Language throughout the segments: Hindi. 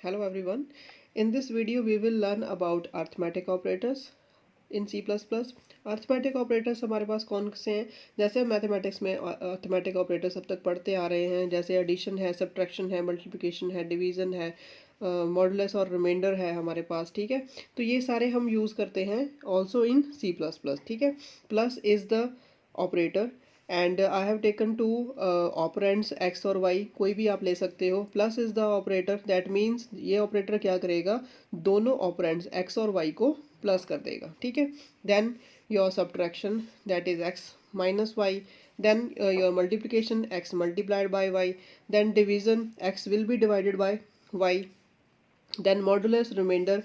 Hello everyone. In this video we will learn about arithmetic operators in C++. Arithmetic operators हमारे पास कौन से हैं? जैसे मैथमेटिक्स में अर्थमेटिक ऑपरेटर्स अब तक पढ़ते आ रहे हैं, जैसे एडिशन है, सब्ट्रैक्शन है, मल्टीप्लिकेशन है, डिवीज़न है, मॉडुलस और रिमाइंडर है हमारे पास। ठीक है, तो ये सारे हम यूज़ करते हैं ऑल्सो इन C++। ठीक है, plus is the operator and I have taken two operands X और वाई, कोई भी आप ले सकते हो। Plus is the operator, that means ये ऑपरेटर क्या करेगा, दोनों ऑपरेंड्स एक्स और वाई को प्लस कर देगा। ठीक है, then your subtraction that is X minus Y, then your multiplication x multiplied by y, then division x will be divided by y, then modulus remainder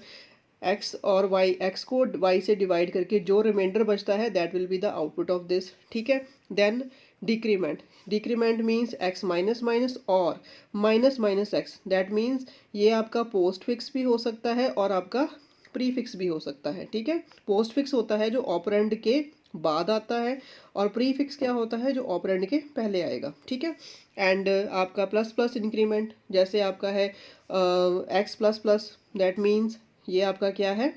x और y, x को y से डिवाइड करके जो रिमाइंडर बचता है that will be the output of this. ठीक है, then decrement, decrement means x minus minus और minus minus X, that means ये आपका पोस्ट फिक्स भी हो सकता है और आपका प्री फिक्स भी हो सकता है। ठीक है, पोस्ट फिक्स होता है जो ऑपरेंड के बाद आता है और प्री फिक्स क्या होता है जो ऑपरेंड के पहले आएगा। ठीक है, एंड आपका प्लस प्लस इंक्रीमेंट, जैसे आपका है x plus plus, that means ये आपका क्या है,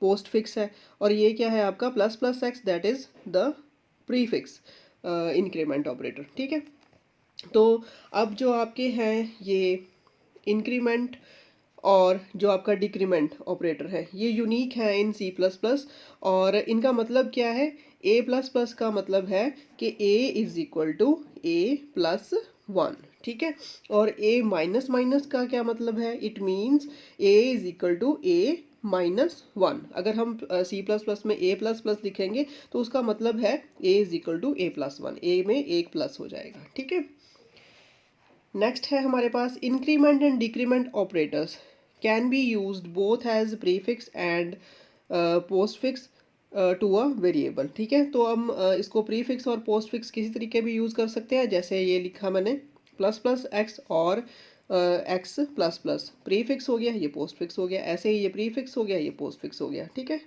पोस्ट फिक्स है, और ये क्या है आपका plus plus x, that is the pre fix increment operator. ठीक है, तो अब जो आपके हैं ये इंक्रीमेंट और जो आपका डिक्रीमेंट ऑपरेटर है ये यूनिक है इन C++, और इनका मतलब क्या है, a प्लस प्लस का मतलब है कि a is equal to a plus one. ठीक है, और a माइनस माइनस का क्या मतलब है, it means a is equal to a minus one. अगर हम C++ में a प्लस प्लस लिखेंगे तो उसका मतलब है a is equal to a plus one, a में एक प्लस हो जाएगा। ठीक है, नेक्स्ट है हमारे पास increment and decrement operators can be used both as prefix and postfix to a variable. ठीक है, तो हम इसको प्रीफिक्स और पोस्टफिक्स किसी तरीके भी यूज़ कर सकते हैं, जैसे ये लिखा मैंने प्लस प्लस एक्स और एक्स प्लस प्लस, प्रीफिक्स हो गया, ये पोस्टफिक्स हो गया, ऐसे ही ये प्रीफिक्स हो गया, ये पोस्टफिक्स हो गया। ठीक है,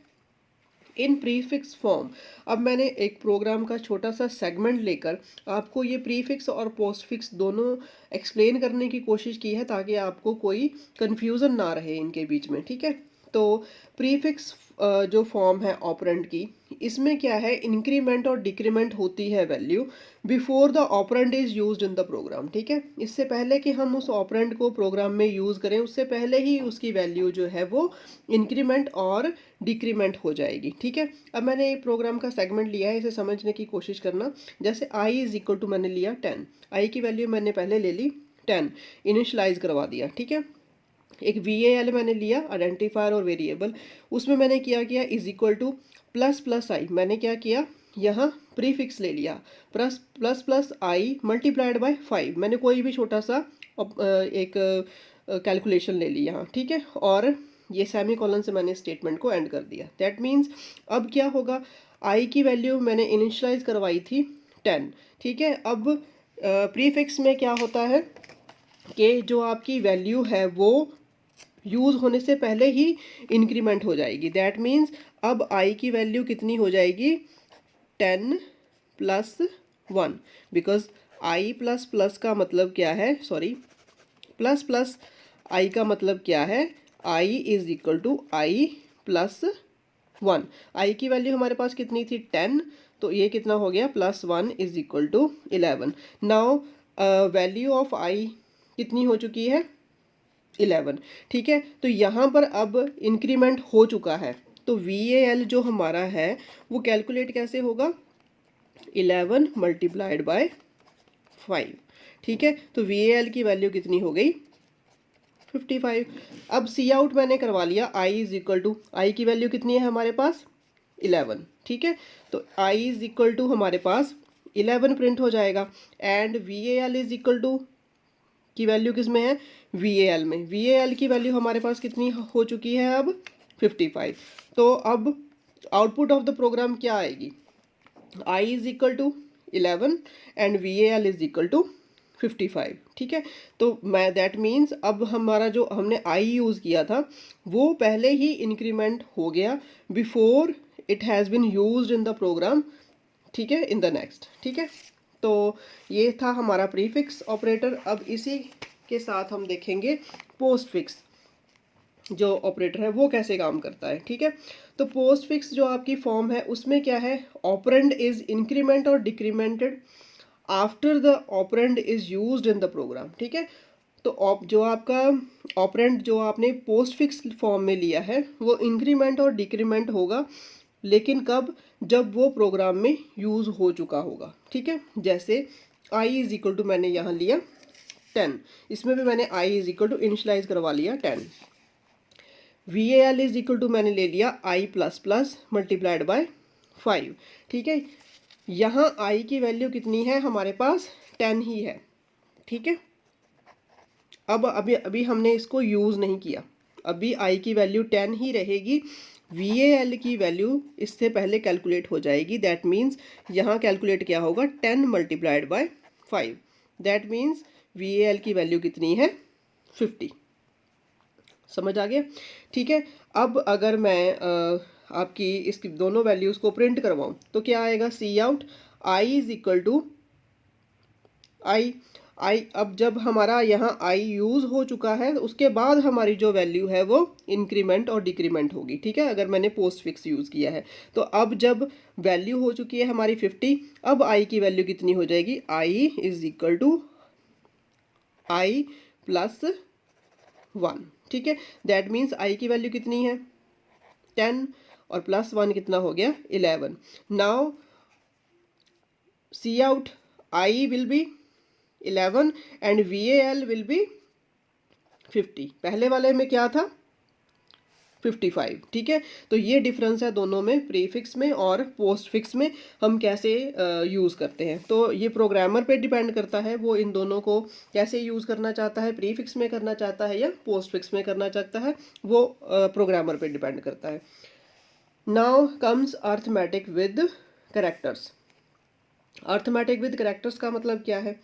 इन प्रीफिक्स फॉर्म, अब मैंने एक प्रोग्राम का छोटा सा सेगमेंट लेकर आपको ये प्रीफिक्स और पोस्टफिक्स दोनों एक्सप्लेन करने की कोशिश की है ताकि आपको कोई कंफ्यूजन ना रहे इनके बीच में। ठीक है, तो प्रीफिक्स जो फॉर्म है ऑपरेंड की, इसमें क्या है, इंक्रीमेंट और डिक्रीमेंट होती है value before the operand is used in the program. ठीक है, इससे पहले कि हम उस ऑपरेंड को प्रोग्राम में यूज़ करें उससे पहले ही उसकी वैल्यू जो है वो इंक्रीमेंट और डिक्रीमेंट हो जाएगी। ठीक है, अब मैंने एक प्रोग्राम का सेगमेंट लिया है, इसे समझने की कोशिश करना। जैसे i इज इक्वल टू मैंने लिया 10, i की वैल्यू मैंने पहले ले ली 10, इनिशलाइज करवा दिया। ठीक है, एक VAL मैंने लिया, आइडेंटिफायर और वेरिएबल, उसमें मैंने किया is equal to plus plus I, मैंने क्या किया यहाँ प्रीफिक्स ले लिया, plus plus plus I multiplied by 5, मैंने कोई भी छोटा सा एक कैलकुलेशन ले ली यहाँ। ठीक है, और ये सेमी कॉलन से मैंने स्टेटमेंट को एंड कर दिया। दैट मीन्स अब क्या होगा, आई की वैल्यू मैंने इनिशियलाइज करवाई थी 10। ठीक है, अब प्रीफिक्स में क्या होता है कि जो आपकी वैल्यू है वो यूज़ होने से पहले ही इंक्रीमेंट हो जाएगी। दैट मीन्स अब आई की वैल्यू कितनी हो जाएगी, 10 plus 1, because I plus plus का मतलब क्या है, सॉरी प्लस प्लस आई का मतलब क्या है, I is equal to I plus 1। आई की वैल्यू हमारे पास कितनी थी 10, तो ये कितना हो गया plus 1 is equal to 11। Now value of I कितनी हो चुकी है 11। ठीक है, तो यहाँ पर अब इंक्रीमेंट हो चुका है, तो VAL जो हमारा है वो कैलकुलेट कैसे होगा, 11 मल्टीप्लाइड बाय 5। ठीक है, तो VAL की वैल्यू कितनी हो गई 55। अब सी आउट मैंने करवा लिया, i इज इक्वल टू, आई की वैल्यू कितनी है हमारे पास 11। ठीक है, तो i इज इक्वल टू हमारे पास 11 प्रिंट हो जाएगा, and VAL is equal to की वैल्यू किस में है, VAL में, VAL की वैल्यू हमारे पास कितनी हो चुकी है अब 55। तो अब आउटपुट ऑफ द प्रोग्राम क्या आएगी, i is equal to 11 and VAL is equal to 55। ठीक है, तो मैं दैट मीन्स अब हमारा जो हमने i यूज़ किया था वो पहले ही इंक्रीमेंट हो गया before it has been used in the program. ठीक है, इन द नेक्स्ट। ठीक है, तो ये था हमारा प्रीफिक्स ऑपरेटर। अब इसी के साथ हम देखेंगे पोस्ट फिक्स जो ऑपरेटर है वो कैसे काम करता है। ठीक है, तो पोस्ट फिक्स जो आपकी फॉर्म है उसमें क्या है, ऑपरेंड इज इंक्रीमेंट और decremented after the operand is used in the program. ठीक है, तो जो आपका ऑपरेंड जो आपने पोस्ट फिक्स फॉर्म में लिया है वो इंक्रीमेंट और डिक्रीमेंट होगा, लेकिन कब, जब वो प्रोग्राम में यूज़ हो चुका होगा। ठीक है, जैसे आई इज इक्वल टू मैंने यहाँ लिया 10, इसमें भी मैंने I is equal to initialize करवा लिया 10। V A L is equal to मैंने ले लिया I plus plus multiplied by 5। ठीक है, यहाँ आई की वैल्यू कितनी है हमारे पास, 10 ही है। ठीक है, अब अभी अभी हमने इसको यूज़ नहीं किया, अभी आई की वैल्यू 10 ही रहेगी। वी ए एल की वैल्यू इससे पहले कैलकुलेट हो जाएगी, दैट मीन्स यहाँ कैलकुलेट क्या होगा, 10 multiplied by 5, that means we A L की वैल्यू कितनी है, 50। समझ आ गया। ठीक है, अब अगर मैं आपकी इसकी दोनों वैल्यूज़ को प्रिंट करवाऊँ तो क्या आएगा, cout I is equal to I. अब जब हमारा यहाँ आई यूज़ हो चुका है उसके बाद हमारी जो वैल्यू है वो इंक्रीमेंट और डिक्रीमेंट होगी। ठीक है, अगर मैंने पोस्ट फिक्स यूज़ किया है तो अब जब वैल्यू हो चुकी है हमारी 50, अब आई की वैल्यू कितनी हो जाएगी, I is equal to I plus 1। ठीक है, दैट मीन्स आई की वैल्यू कितनी है 10 और प्लस 1 कितना हो गया 11। Now see out I will be 11 and we A L will be 50। पहले वाले में क्या था 55। ठीक है, तो ये डिफरेंस है दोनों में, प्रीफिक्स में और पोस्ट फिक्स में हम कैसे यूज़ करते हैं। तो ये प्रोग्रामर पे डिपेंड करता है, वो इन दोनों को कैसे यूज़ करना चाहता है, प्रीफिक्स में करना चाहता है या पोस्ट फिक्स में करना चाहता है, वो प्रोग्रामर पे डिपेंड करता है। Now comes arithmetic with characters. Arithmetic with characters का मतलब क्या है,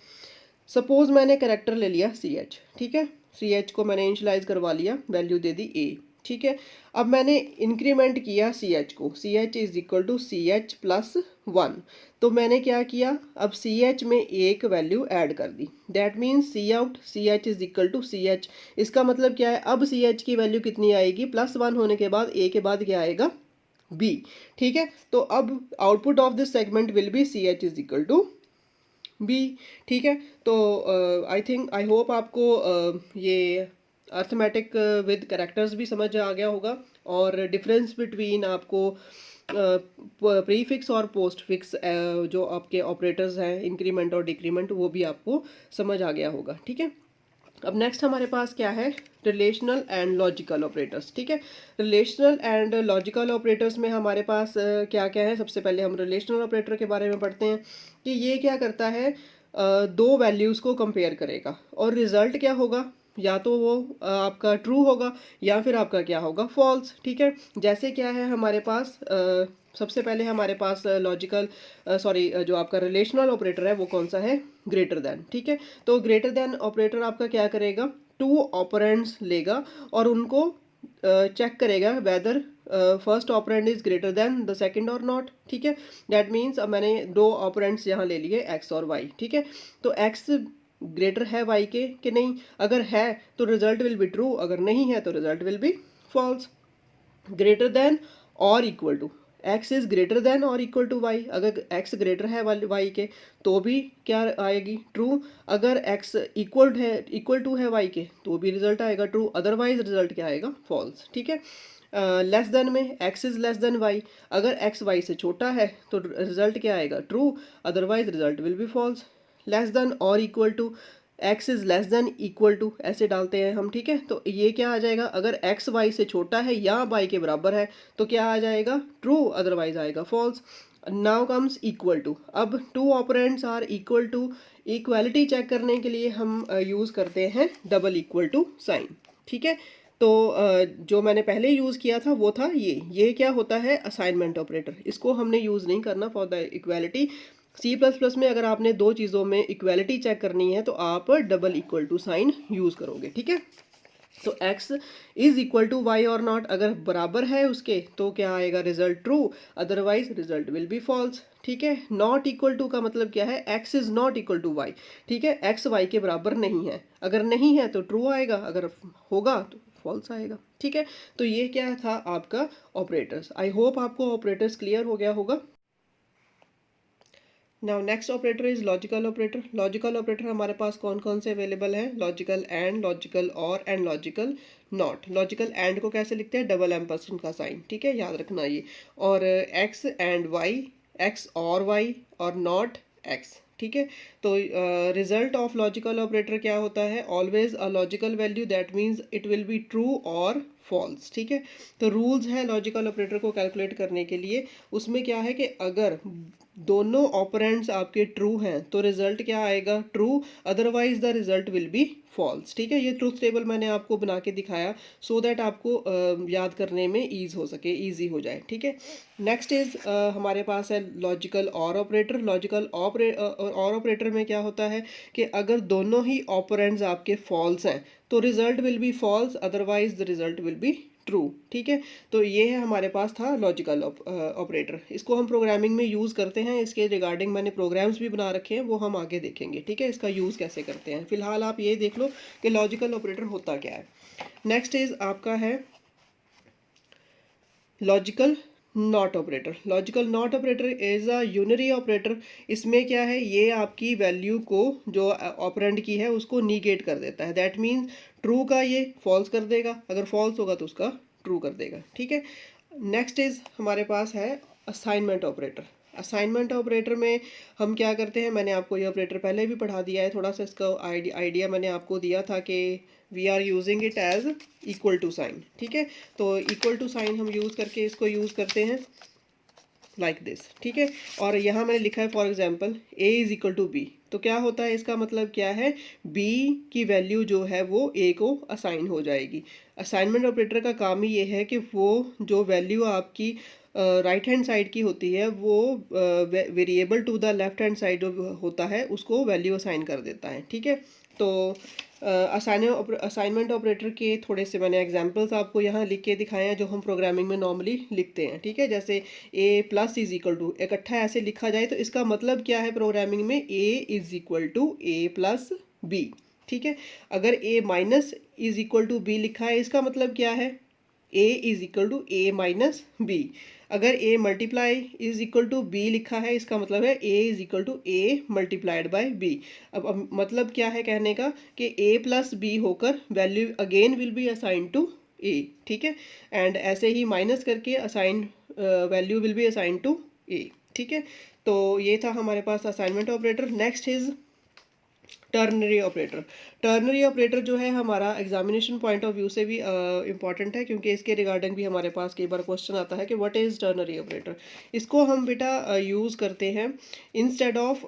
सपोज मैंने कैरेक्टर ले लिया सी एच। ठीक है, सी एच को मैंने इनिशियलाइज करवा लिया, वैल्यू दे दी ए। ठीक है, अब मैंने इंक्रीमेंट किया सी एच को, C H is equal to C H plus 1। तो मैंने क्या किया, अब सी एच में एक वैल्यू ऐड कर दी, that means cout C H is equal to C H. इसका मतलब क्या है, अब सी एच की वैल्यू कितनी आएगी, +1 होने के बाद ए के बाद क्या आएगा, बी। ठीक है, तो अब output of this segment will be C H is equal to B. ठीक है, तो आई होप आपको ये अर्थमेटिक विद कैरेक्टर्स भी समझ आ गया होगा, और डिफरेंस बिटवीन आपको प्रीफिक्स और पोस्ट फिक्स जो आपके ऑपरेटर्स हैं इंक्रीमेंट और डिक्रीमेंट, वो भी आपको समझ आ गया होगा। ठीक है, अब नेक्स्ट हमारे पास क्या है, रिलेशनल एंड लॉजिकल ऑपरेटर्स। ठीक है, रिलेशनल एंड लॉजिकल ऑपरेटर्स में हमारे पास क्या क्या है, सबसे पहले हम रिलेशनल ऑपरेटर के बारे में पढ़ते हैं कि ये क्या करता है, दो वैल्यूज़ को कंपेयर करेगा और रिजल्ट क्या होगा, या तो वो आपका ट्रू होगा या फिर आपका क्या होगा, फॉल्स। ठीक है, जैसे क्या है हमारे पास, सबसे पहले हमारे पास लॉजिकल जो आपका रिलेशनल ऑपरेटर है वो कौन सा है, ग्रेटर देन। ठीक है, तो ग्रेटर देन ऑपरेटर आपका क्या करेगा, टू ऑपरेंड्स लेगा और उनको चेक करेगा whether first operand is greater than the second और नॉट। ठीक है, दैट मीन्स अब मैंने दो ऑपरेंड्स यहाँ ले लिए एक्स और वाई। ठीक है, तो एक्स ग्रेटर है वाई के कि नहीं, अगर है तो रिजल्ट विल बी ट्रू, अगर नहीं है तो result will be false. Greater than और equal to, x is greater than और इक्वल टू वाई, अगर एक्स ग्रेटर है वाई के तो भी क्या आएगी, ट्रू। अगर एक्स इक्वल टू है वाई के तो भी रिजल्ट आएगा ट्रू, अदरवाइज रिजल्ट क्या आएगा, फॉल्स। ठीक है, लेस देन में x is less than y, अगर एक्स वाई से छोटा है तो रिजल्ट क्या आएगा, true, otherwise result will be false. Less than और equal to, x is less than equal to ऐसे डालते हैं हम। ठीक है, तो ये क्या आ जाएगा, अगर एक्स वाई से छोटा है या वाई के बराबर है तो क्या आ जाएगा, ट्रू, अदरवाइज आएगा false. Now comes equal to, अब two operands are equal to, equality check करने के लिए हम यूज़ करते हैं डबल इक्वल टू साइन। ठीक है, तो जो मैंने पहले यूज़ किया था वो था ये क्या होता है, असाइनमेंट ऑपरेटर, इसको हमने यूज़ नहीं करना फॉर द इक्वालिटी। C++ में अगर आपने दो चीज़ों में इक्वालिटी चेक करनी है तो आप double equal to sign use करोगे। ठीक है, तो x is equal to Y और नॉट, अगर बराबर है उसके तो क्या आएगा, result true, otherwise result will be false. ठीक है, नॉट इक्वल टू का मतलब क्या है, x is not equal to Y. ठीक है, x y के बराबर नहीं है, अगर नहीं है तो ट्रू आएगा, अगर होगा तो फॉल्स आएगा। ठीक है, तो ये क्या था आपका ऑपरेटर्स। आई होप आपको ऑपरेटर्स क्लियर हो गया होगा। Now next operator is logical operator. Logical operator हमारे पास कौन कौन से अवेलेबल हैं, लॉजिकल एंड, लॉजिकल और and logical not. Logical and को कैसे लिखते हैं, डबल एम्परसेंड का साइन। ठीक है, याद रखना ये। और एक्स एंड वाई, एक्स और वाई, और नॉट एक्स। ठीक है, तो रिजल्ट ऑफ लॉजिकल ऑपरेटर क्या होता है, always a logical value, that means it will be true और फॉल्स। ठीक है, तो रूल्स हैं लॉजिकल ऑपरेटर को कैलकुलेट करने के लिए। उसमें क्या है कि अगर दोनों ऑपरेंड्स आपके ट्रू हैं तो रिजल्ट क्या आएगा, true, otherwise the result will be false. ठीक है, ये ट्रूथ टेबल मैंने आपको बना के दिखाया सो दैट आपको याद करने में ईज हो सके, ईजी हो जाए। ठीक है, नेक्स्ट इज हमारे पास है लॉजिकल और ऑपरेटर। लॉजिकल और ऑपरेटर में क्या होता है कि अगर दोनों ही ऑपरेंड्स आपके फॉल्स हैं तो result will be false, otherwise the result will be true. ठीक है, तो ये है हमारे पास था लॉजिकल ऑपरेटर। इसको हम प्रोग्रामिंग में यूज़ करते हैं, इसके रिगार्डिंग मैंने प्रोग्राम्स भी बना रखे हैं, वो हम आगे देखेंगे। ठीक है, इसका यूज़ कैसे करते हैं, फिलहाल आप ये देख लो कि लॉजिकल ऑपरेटर होता क्या है। नेक्स्ट इज आपका है logical not operator. Logical not operator is a unary operator. इसमें क्या है, ये आपकी वैल्यू को, जो ऑपरेंड की है उसको निगेट कर देता है। दैट मीन्स ट्रू का ये फॉल्स कर देगा, अगर फॉल्स होगा तो उसका ट्रू कर देगा। ठीक है, नेक्स्ट इज हमारे पास है असाइनमेंट ऑपरेटर। असाइनमेंट ऑपरेटर में हम क्या करते हैं, मैंने आपको ये ऑपरेटर पहले भी पढ़ा दिया है, थोड़ा सा इसका आइडिया मैंने आपको दिया था कि we are using it as equal to sign. ठीक है, तो इक्वल टू साइन हम यूज़ करके इसको यूज़ करते हैं लाइक दिस। ठीक है, और यहाँ मैंने लिखा है for example A is equal to B, तो क्या होता है, इसका मतलब क्या है, बी की वैल्यू जो है वो ए को असाइन हो जाएगी। असाइनमेंट ऑपरेटर का काम ही ये है कि वो जो वैल्यू आपकी राइट हैंड साइड की होती है वो variable to the left hand side जो होता है उसको वैल्यू असाइन कर देता है। ठीक है, तो असाइनमेंट ऑपरेटर के थोड़े से मैंने एग्जांपल्स आपको यहाँ लिख के दिखाए हैं जो हम प्रोग्रामिंग में नॉर्मली लिखते हैं। ठीक है, जैसे ए प्लस इज इक्वल टू, इकट्ठा ऐसे लिखा जाए तो इसका मतलब क्या है प्रोग्रामिंग में, a is equal to a plus b. ठीक है, अगर a minus is equal to b लिखा है इसका मतलब क्या है, a is equal to a minus b. अगर a multiply is equal to b लिखा है इसका मतलब है a is equal to a multiplied by b. अब मतलब क्या है कहने का कि ए प्लस बी होकर value again will be assign to a. ठीक है, एंड ऐसे ही माइनस करके assign value will be assign to a. ठीक है, तो ये था हमारे पास assignment operator. Next is ternary operator. Ternary operator जो है हमारा एग्जामिनेशन पॉइंट ऑफ व्यू से भी इम्पॉर्टेंट है, क्योंकि इसके रिगार्डिंग भी हमारे पास कई बार क्वेश्चन आता है कि व्हाट इज़ टर्नरी ऑपरेटर। इसको हम बेटा यूज़ करते हैं इंस्टेड ऑफ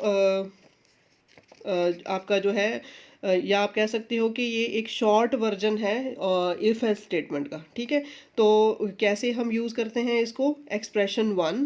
आपका जो है या आप कह सकते हो कि ये एक शॉर्ट वर्जन है इफ एल्स स्टेटमेंट का। ठीक है, तो कैसे हम यूज़ करते हैं इसको, expression 1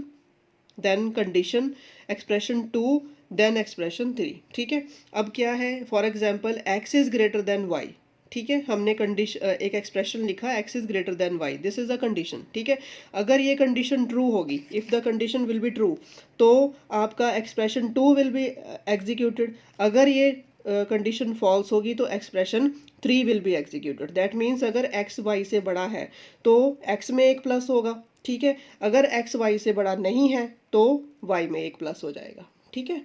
then condition, expression 2 then expression 3। ठीक है, अब क्या है, for example X is greater than Y. ठीक है, हमने कंडीशन एक एक्सप्रेशन लिखा X is greater than Y, this is a condition. ठीक है, अगर ये कंडीशन ट्रू होगी, if the condition will be true, तो आपका एक्सप्रेशन 2 विल बी एग्जीक्यूटेड। अगर ये कंडीशन फॉल्स होगी तो expression 3 will be executed. That means अगर एक्स वाई से बड़ा है तो एक्स में एक प्लस होगा। ठीक है, अगर एक्स वाई से बड़ा नहीं है तो वाई में एक प्लस हो जाएगा। ठीक है,